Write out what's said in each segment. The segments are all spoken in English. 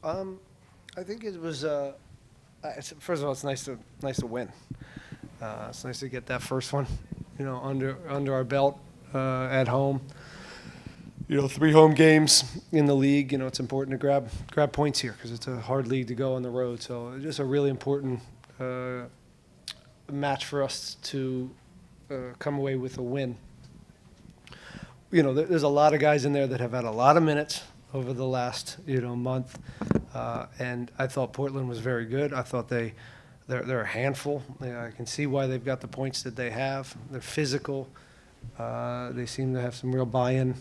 I think it was. First of all, it's nice to win. It's nice to get that first one, under our belt at home. 3 home games in the league. It's important to grab points here because it's a hard league to go on the road. So it's just a really important match for us to come away with a win. There's a lot of guys in there that have had a lot of minutes over the last month, and I thought Portland was very good. I thought they're a handful. I can see why they've got the points that they have. They're physical. They seem to have some real buy-in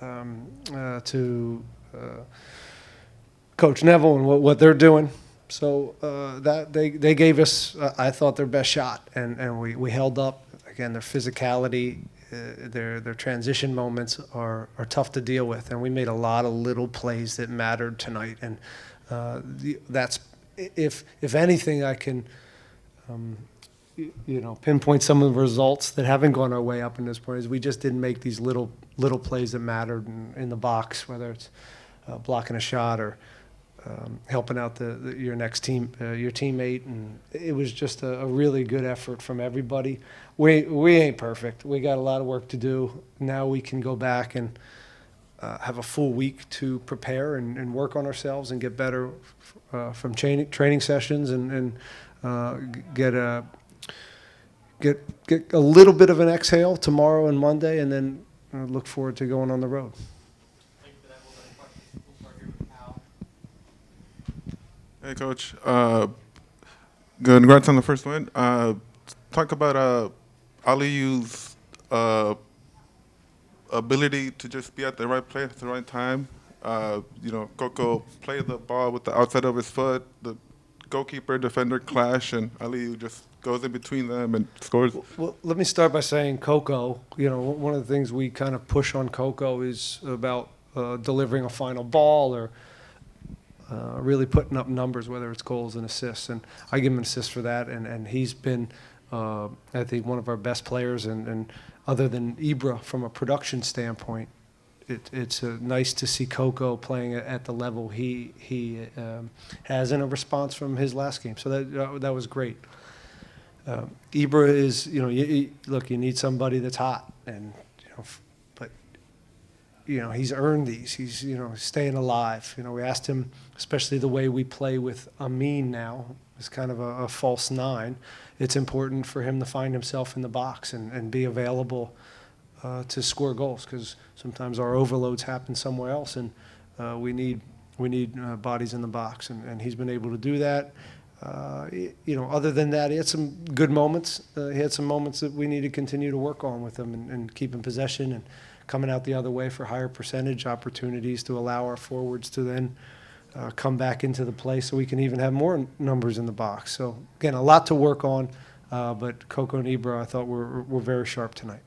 to Coach Neville and what they're doing. So that they gave us, I thought, their best shot, and we held up. Again, their physicality, their transition moments are tough to deal with, and we made a lot of little plays that mattered tonight. And that's if anything, I can pinpoint some of the results that haven't gone our way up in this point. Is we just didn't make these little plays that mattered in the box, whether it's blocking a shot or helping out your teammate, and it was just a really good effort from everybody. We ain't perfect. We got a lot of work to do. Now we can go back and have a full week to prepare and work on ourselves and get better from training sessions and get a little bit of an exhale tomorrow and Monday, and then look forward to going on the road. Hey, Coach. Congrats on the first win. Talk about Aliyu's ability to just be at the right place at the right time. Coco played the ball with the outside of his foot. The goalkeeper defender clash, and Aliyu just goes in between them and scores. Well, let me start by saying Coco. One of the things we kind of push on Coco is about delivering a final ball or really putting up numbers, whether it's goals and assists. And I give him an assist for that. And he's been, I think, one of our best players. And other than Ibra, from a production standpoint, it's nice to see Coco playing at the level he has in a response from his last game. So that was great. Ibra is, you need somebody that's hot, and but he's earned these. He's staying alive. We asked him, especially the way we play with Amin now, is kind of a false nine. It's important for him to find himself in the box and be available to score goals, because sometimes our overloads happen somewhere else, and we need bodies in the box, and he's been able to do that. Other than that, he had some good moments. He had some moments that we need to continue to work on with him and keep in possession and coming out the other way for higher percentage opportunities to allow our forwards to then come back into the play so we can even have more numbers in the box. So, again, a lot to work on, but Coco and Ibra, I thought, were very sharp tonight.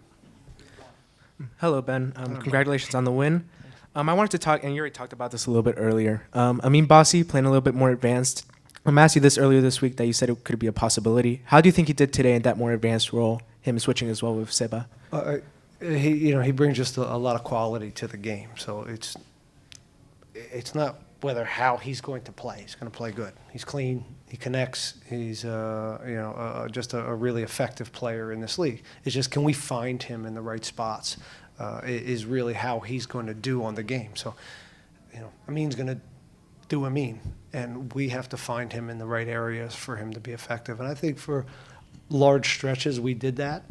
Hello, Ben. Congratulations on the win. I wanted to talk, and you already talked about this a little bit earlier. Amin Bassi playing a little bit more advanced. I asked you this earlier this week that you said it could be a possibility. How do you think he did today in that more advanced role, him switching as well with Seba? He brings just a lot of quality to the game. So it's not how he's going to play. He's going to play good. He's clean. He connects. He's just a really effective player in this league. It's just, can we find him in the right spots? Is really how he's going to do on the game. So, Amin's going to do Amin, and we have to find him in the right areas for him to be effective. And I think for large stretches we did that.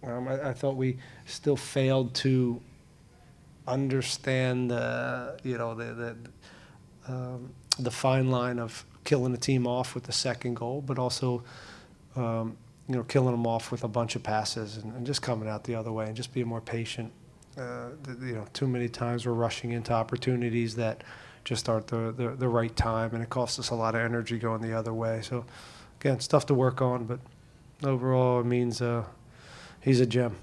I thought we still failed to understand the fine line of killing a team off with the second goal, but also killing them off with a bunch of passes and just coming out the other way and just being more patient. Too many times we're rushing into opportunities that just aren't the right time, and it costs us a lot of energy going the other way. So, again, stuff to work on, but overall it means he's a gem.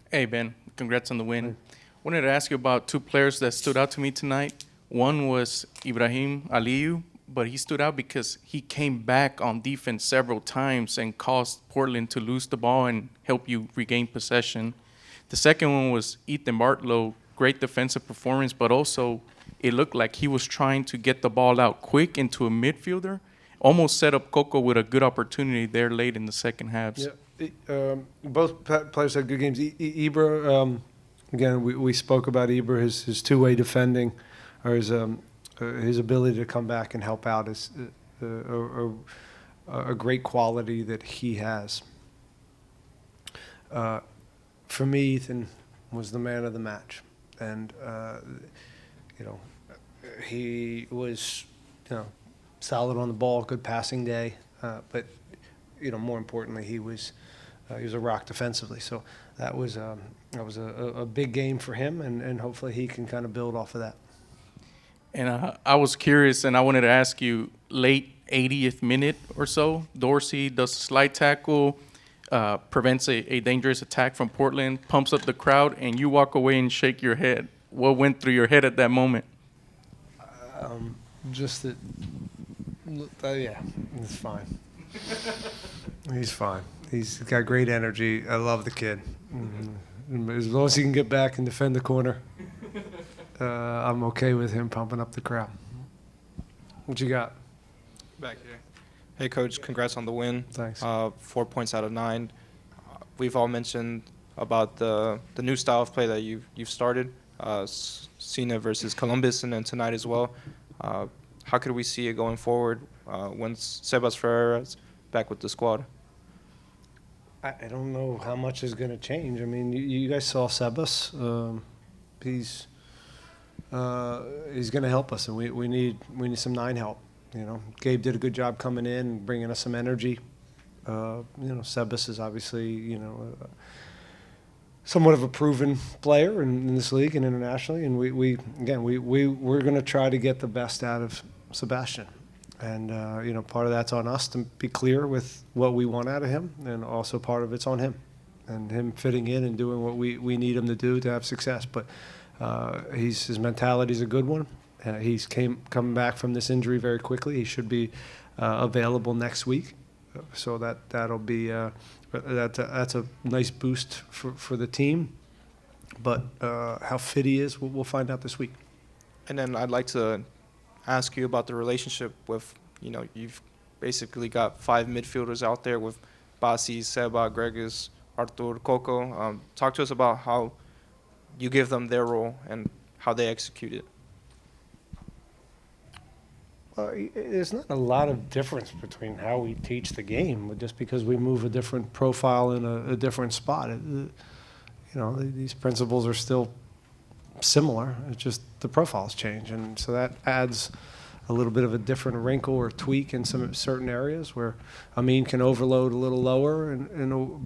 Hey, Ben. Congrats on the win. Wanted to ask you about 2 players that stood out to me tonight. One was Ibrahim Aliyu, but he stood out because he came back on defense several times and caused Portland to lose the ball and help you regain possession. The second one was Ethan Bartlow. Great defensive performance, but also it looked like he was trying to get the ball out quick into a midfielder, almost set up Coco with a good opportunity there late in the second half. Yeah, both players had good games. Ibra, again, we spoke about Ibra, his two-way defending, or his ability to come back and help out is a great quality that he has. For me, Ethan was the man of the match, and he was solid on the ball, good passing day, but more importantly, he was a rock defensively. So that was a big game for him, and hopefully he can kind of build off of that. And I was curious, and I wanted to ask you, late 80th minute or so, Dorsey does a slide tackle, prevents a dangerous attack from Portland, pumps up the crowd, and you walk away and shake your head. What went through your head at that moment? Just that, yeah, it's fine. He's fine. He's got great energy. I love the kid. As long as he can get back and defend the corner, I'm okay with him pumping up the crowd. What you got? Back here. Hey, Coach, congrats on the win. Thanks. 4 points out of 9. We've all mentioned about the new style of play that you've started, Cena versus Columbus, and then tonight as well. How could we see it going forward once Sebastián Ferreira is back with the squad? I don't know how much is going to change. I mean, you guys saw Sebas. He's going to help us, and we need some 9 help. Gabe did a good job coming in, bringing us some energy. Sebas is obviously somewhat of a proven player in this league and internationally, and we're going to try to get the best out of Sebastián. And, part of that's on us to be clear with what we want out of him, and also part of it's on him and him fitting in and doing what we need him to do to have success. But his mentality's a good one. He's coming back from this injury very quickly. He should be available next week. So that'll be that's a nice boost for the team. But how fit he is, we'll find out this week. And then I'd like to ask you about the relationship with, you've basically got 5 midfielders out there with Basi, Seba, Gregus, Artur, Coco. Talk to us about how you give them their role and how they execute it. There's not a lot of difference between how we teach the game, just because we move a different profile in a different spot. These principles are still similar. It's just the profiles change, and so that adds a little bit of a different wrinkle or tweak in some certain areas where Amin can overload a little lower,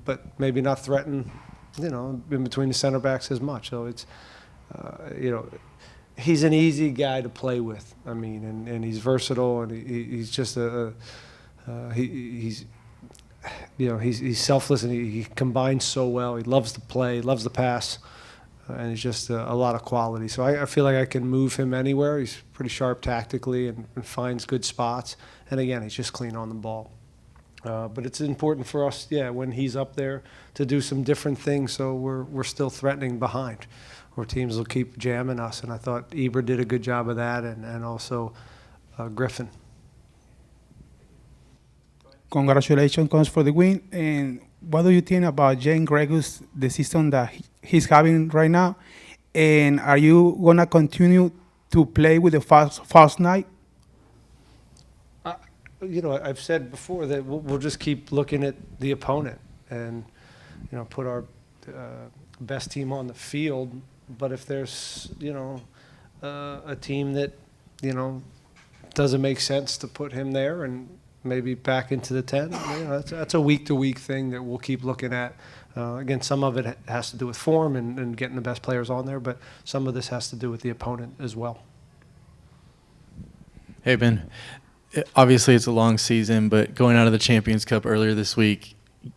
but maybe not threaten, in between the center backs as much. So it's, he's an easy guy to play with. And he's versatile, and he's just he's selfless, and he combines so well. He loves to play, loves to pass, and he's just a lot of quality. So I feel like I can move him anywhere. He's pretty sharp tactically and finds good spots. And again, he's just clean on the ball. But it's important for us, when he's up there, to do some different things, so we're still threatening behind, where teams will keep jamming us. And I thought Ibra did a good job of that, and also Griffin. Congratulations, Coach, for the win. And what do you think about Jane Gregus, the season that he's having right now? And are you going to continue to play with the fast night? I've said before that we'll just keep looking at the opponent and, put our best team on the field. But if there's, a team that, doesn't make sense to put him there and maybe back into the 10, that's a week-to-week thing that we'll keep looking at. Again, some of it has to do with form and getting the best players on there, but some of this has to do with the opponent as well. Hey, Ben. Obviously, it's a long season, but going out of the Champions Cup earlier this week,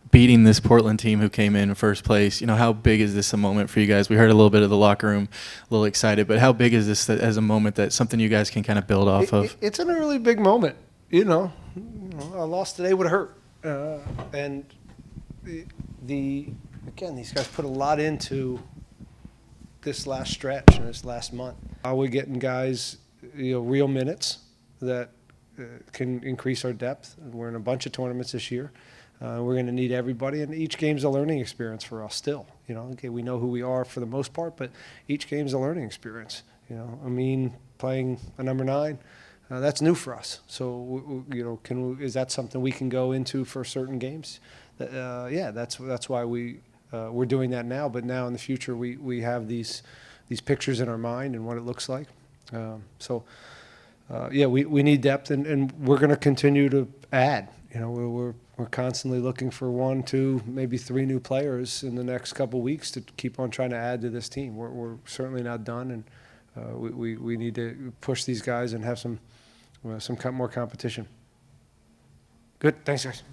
beating this Portland team who came in first place, how big is this a moment for you guys? We heard a little bit of the locker room, a little excited, but how big is this as a moment, that something you guys can kind of build off of? It's a really big moment. A loss today would hurt. And again, these guys put a lot into this last stretch and this last month. Are we getting guys, real minutes that can increase our depth? We're in a bunch of tournaments this year. We're going to need everybody, and each game's a learning experience for us still. Okay, we know who we are for the most part, but each game's a learning experience. Playing a number 9, that's new for us. So, is that something we can go into for certain games? Yeah, that's why we're doing that now. But now in the future, we have these pictures in our mind and what it looks like. Yeah, we need depth, and we're going to continue to add. We're constantly looking for 1, 2, maybe 3 new players in the next couple weeks to keep on trying to add to this team. We're certainly not done, and we need to push these guys and have some more competition. Good, thanks guys.